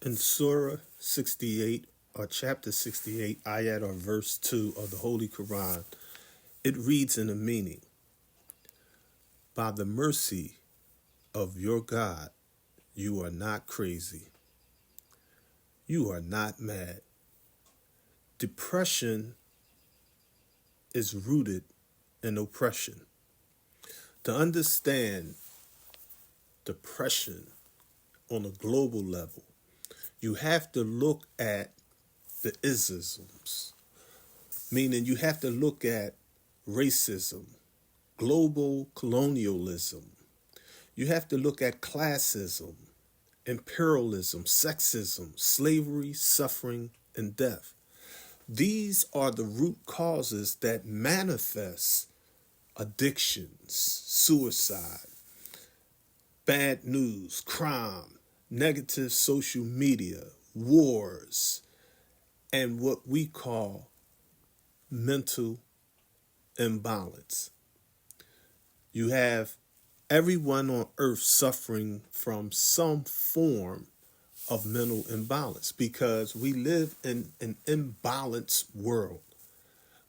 In Surah 68 or chapter 68, ayat or verse 2 of the Holy Quran, it reads in the meaning, by the mercy of your God, you are not crazy. You are not mad. Depression is rooted in oppression. To understand depression on a global level, you have to look at the isms, meaning you have to look at racism, global colonialism. You have to look at classism, imperialism, sexism, slavery, suffering, and death. These are the root causes that manifest addictions, suicide, bad news, crime, negative social media, wars, and what we call mental imbalance. You have everyone on earth suffering from some form of mental imbalance because we live in an imbalanced world.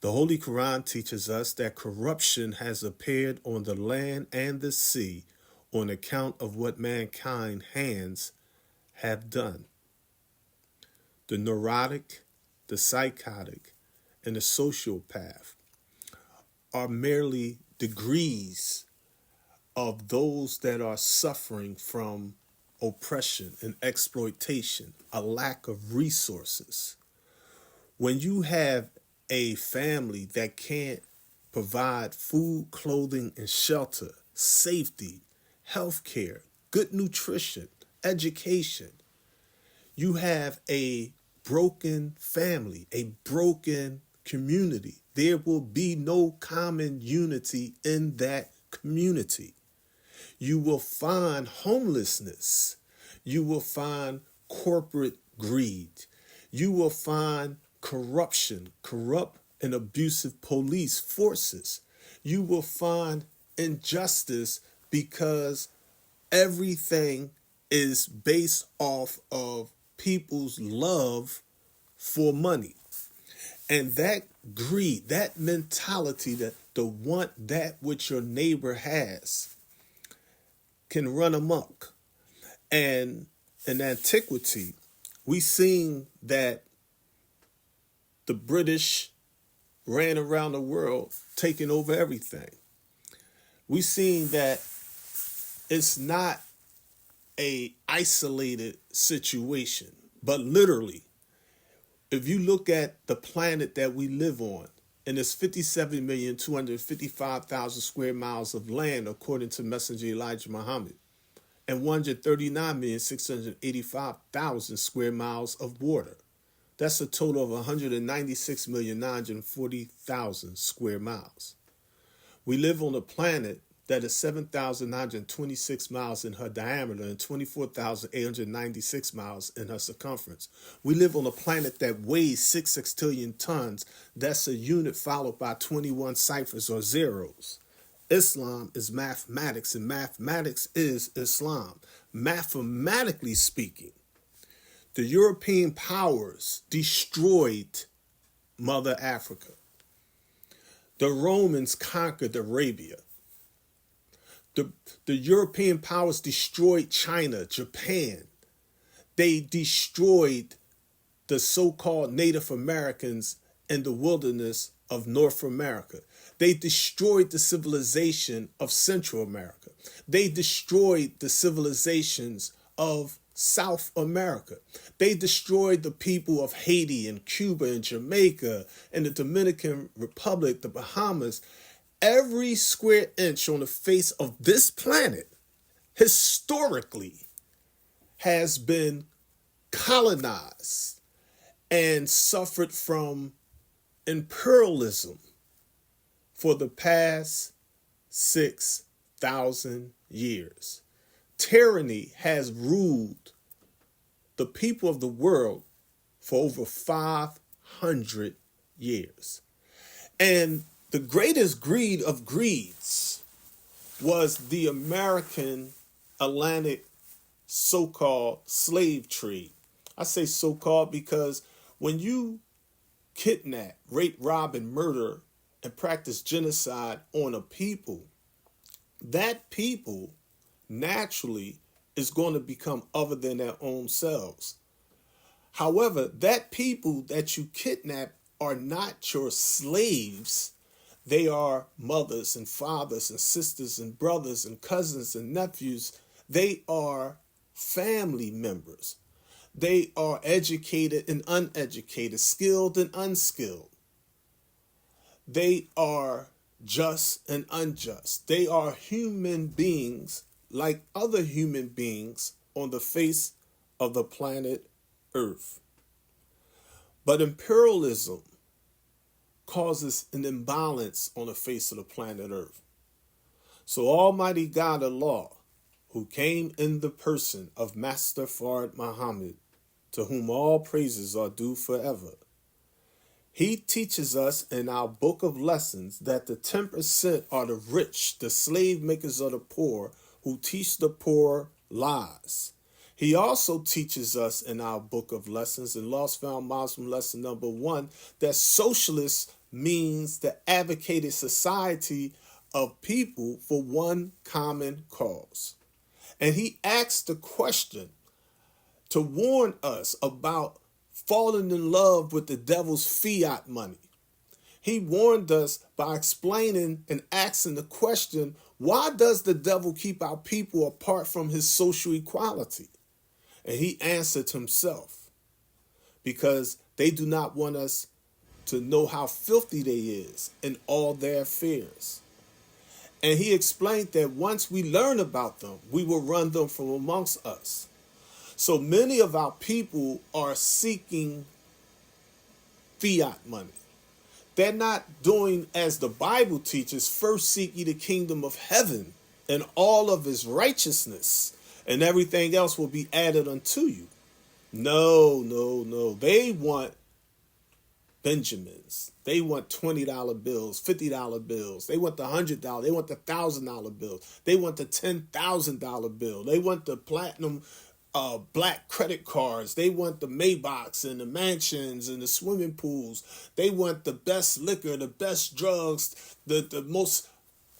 The Holy Quran teaches us that corruption has appeared on the land and the sea on account of what mankind's hands have done. The neurotic, the psychotic, and the sociopath are merely degrees of those that are suffering from oppression and exploitation, a lack of resources. When you have a family that can't provide food, clothing, and shelter, safety, health care, good nutrition, education, you have a broken family, a broken community. There will be no common unity in that community. You will find homelessness. You will find corporate greed. You will find corruption, corrupt and abusive police forces. You will find injustice because everything is based off of people's love for money. And that greed, that mentality, that to want that which your neighbor has, can run amok. And in antiquity, we seen that the British ran around the world taking over everything. We seen that it's not a isolated situation, but literally, if you look at the planet that we live on, and it's 57,255,000 square miles of land, according to Messenger Elijah Muhammad, and 139,685,000 square miles of water. That's a total of 196,940,000 square miles. We live on a planet that is 7,926 miles in her diameter and 24,896 miles in her circumference. We live on a planet that weighs 6 sextillion tons. That's a unit followed by 21 ciphers or zeros. Islam is mathematics, and mathematics is Islam. Mathematically speaking, the European powers destroyed Mother Africa. The Romans conquered Arabia. The European powers destroyed China, Japan. They destroyed the so-called Native Americans in the wilderness of North America. They destroyed the civilization of Central America. They destroyed the civilizations of South America. They destroyed the people of Haiti and Cuba and Jamaica and the Dominican Republic, the Bahamas. Every square inch on the face of this planet historically has been colonized and suffered from imperialism for the past 6,000 years. Tyranny has ruled the people of the world for over 500 years. And the greatest greed of greeds was the American Atlantic so-called slave trade, I say so-called because when you kidnap, rape, rob, and murder and practice genocide on a people, that people naturally is going to become other than their own selves. However, that people that you kidnap are not your slaves. They are mothers and fathers and sisters and brothers and cousins and nephews. They are family members. They are educated and uneducated, skilled and unskilled. They are just and unjust. They are human beings like other human beings on the face of the planet Earth. But imperialism causes an imbalance on the face of the planet Earth. So Almighty God Allah, who came in the person of Master Fard Muhammad, to whom all praises are due forever, he teaches us in our book of lessons that the 10% are the rich, the slave makers of the poor, who teach the poor lies. He also teaches us in our book of lessons, in Lost Found Muslim lesson number 1, that socialist means the advocated society of people for one common cause. And he asks the question to warn us about falling in love with the devil's fiat money. He warned us by explaining and asking the question, why does the devil keep our people apart from his social equality? And he answered himself, because they do not want us to know how filthy they is in all their affairs. And he explained that once we learn about them, we will run them from amongst us. So many of our people are seeking fiat money. They're not doing as the Bible teaches, first seek ye the kingdom of heaven and all of his righteousness, and everything else will be added unto you. No. They want Benjamins. They want $20 bills, $50 bills. They want the $100. They want the $1,000 bills. They want the $10,000 bill. They want the platinum black credit cards. They want the Maybachs and the mansions and the swimming pools. They want the best liquor, the best drugs, the most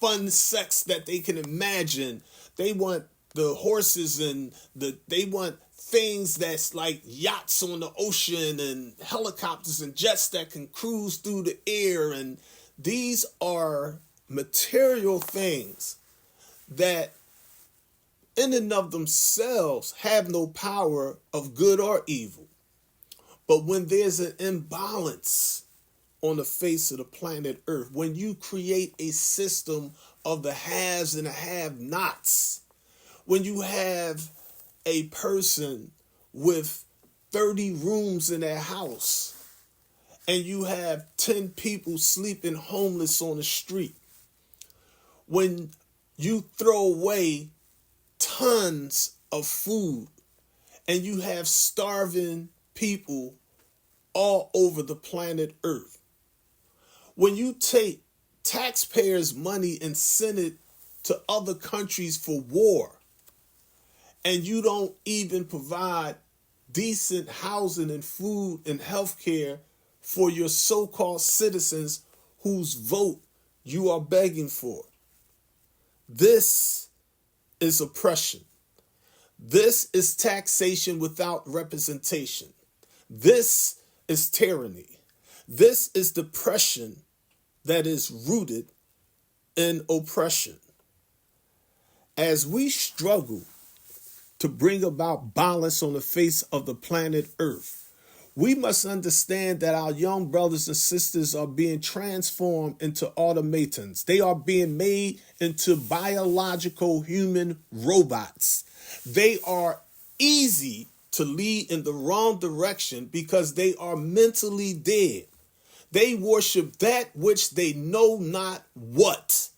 fun sex that they can imagine. They want the horses and they want things that's like yachts on the ocean and helicopters and jets that can cruise through the air. And these are material things that in and of themselves have no power of good or evil. But when there's an imbalance on the face of the planet Earth, when you create a system of the haves and the have-nots, when you have a person with 30 rooms in their house and you have 10 people sleeping homeless on the street, when you throw away tons of food and you have starving people all over the planet Earth, when you take taxpayers' money and send it to other countries for war, and you don't even provide decent housing and food and health care for your so-called citizens whose vote you are begging for. This is oppression. This is taxation without representation. This is tyranny. This is depression that is rooted in oppression. As we struggle to bring about balance on the face of the planet Earth, we must understand that our young brothers and sisters are being transformed into automatons. They are being made into biological human robots. They are easy to lead in the wrong direction because they are mentally dead. They worship that which they know not what.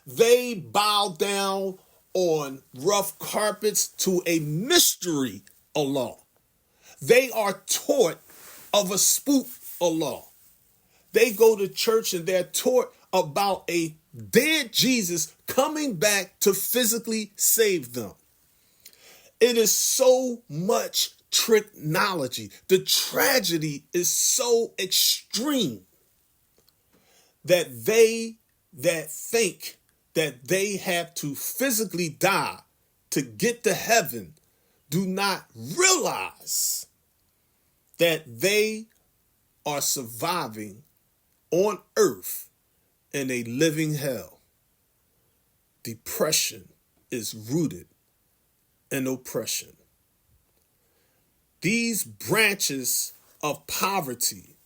They bow down on rough carpets to a mystery Allah. They are taught of a spook Allah. They go to church and they're taught about a dead Jesus coming back to physically save them. It is so much technology. The tragedy is so extreme that they that think that they have to physically die to get to heaven do not realize that they are surviving on earth in a living hell. Depression is rooted in oppression. These branches of poverty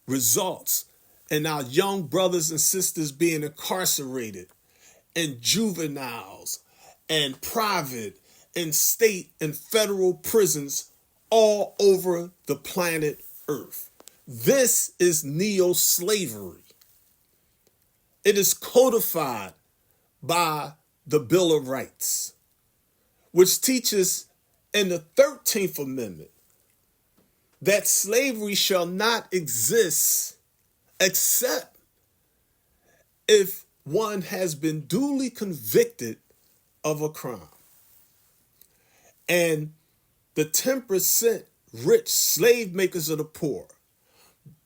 results in our young brothers and sisters being incarcerated in juveniles and private and state and federal prisons all over the planet Earth. This is neo-slavery. It is codified by the Bill of Rights, which teaches in the 13th Amendment that slavery shall not exist except if one has been duly convicted of a crime. And the 10% rich slave makers of the poor,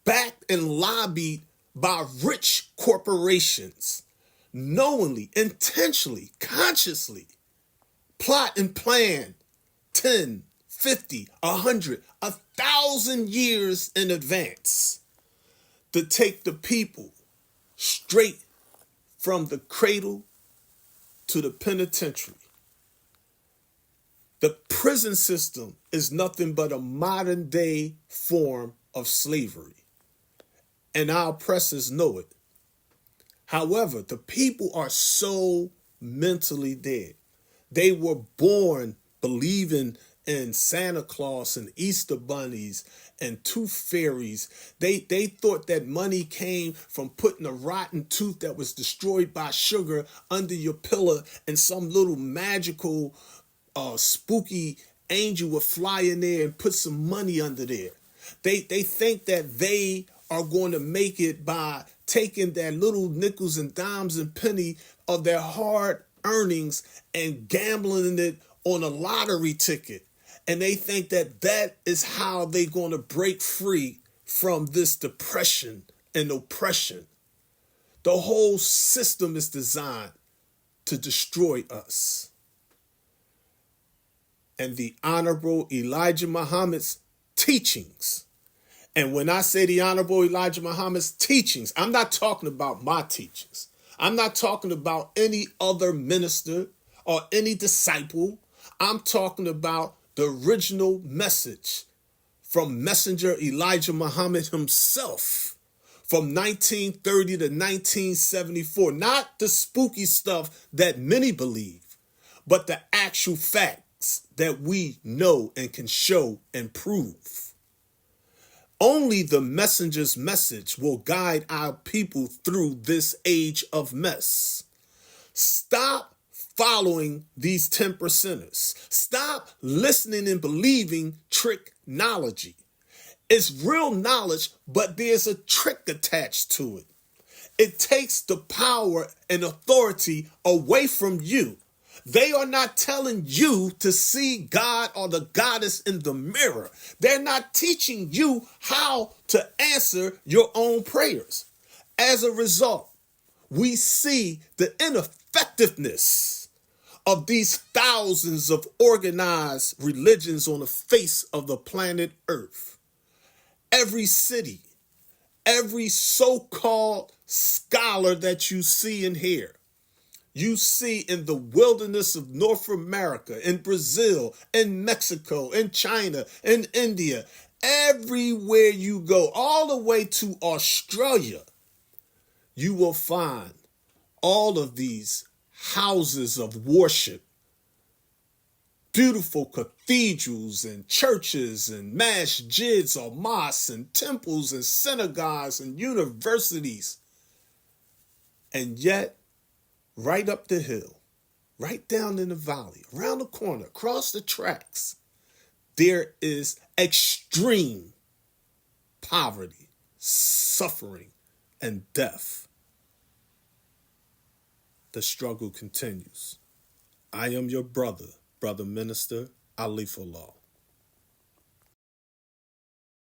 backed and lobbied by rich corporations, knowingly, intentionally, consciously plot and plan 10, 50, 100, 1,000 years in advance to take the people straight from the cradle to the penitentiary. The prison system is nothing but a modern day form of slavery, and our oppressors know it. However, the people are so mentally dead. They were born believing in Santa Claus and Easter bunnies and tooth fairies. They thought that money came from putting a rotten tooth that was destroyed by sugar under your pillow, and some little magical spooky angel would fly in there and put some money under there. They think that they are going to make it by taking their little nickels and dimes and penny of their hard earnings and gambling it on a lottery ticket. And they think that that is how they're going to break free from this depression and oppression. The whole system is designed to destroy us. And the Honorable Elijah Muhammad's teachings. And when I say the Honorable Elijah Muhammad's teachings, I'm not talking about my teachings. I'm not talking about any other minister or any disciple. I'm talking about the original message from Messenger Elijah Muhammad himself from 1930 to 1974. Not the spooky stuff that many believe, but the actual facts that we know and can show and prove. Only the messenger's message will guide our people through this age of mess. Stop following these 10%ers. Stop listening and believing technology. It's real knowledge, but there's a trick attached to it. It takes the power and authority away from you. They are not telling you to see God or the goddess in the mirror. They're not teaching you how to answer your own prayers. As a result, we see the ineffectiveness of these thousands of organized religions on the face of the planet Earth. Every city, every so-called scholar that you see and hear, you see in the wilderness of North America, in Brazil, in Mexico, in China, in India, everywhere you go, all the way to Australia, you will find all of these houses of worship, beautiful cathedrals and churches and masjids or mosques and temples and synagogues and universities. And yet, right up the hill, right down in the valley, around the corner, across the tracks, there is extreme poverty, suffering, and death. The struggle continues. I am your brother, Brother Minister Alifullah.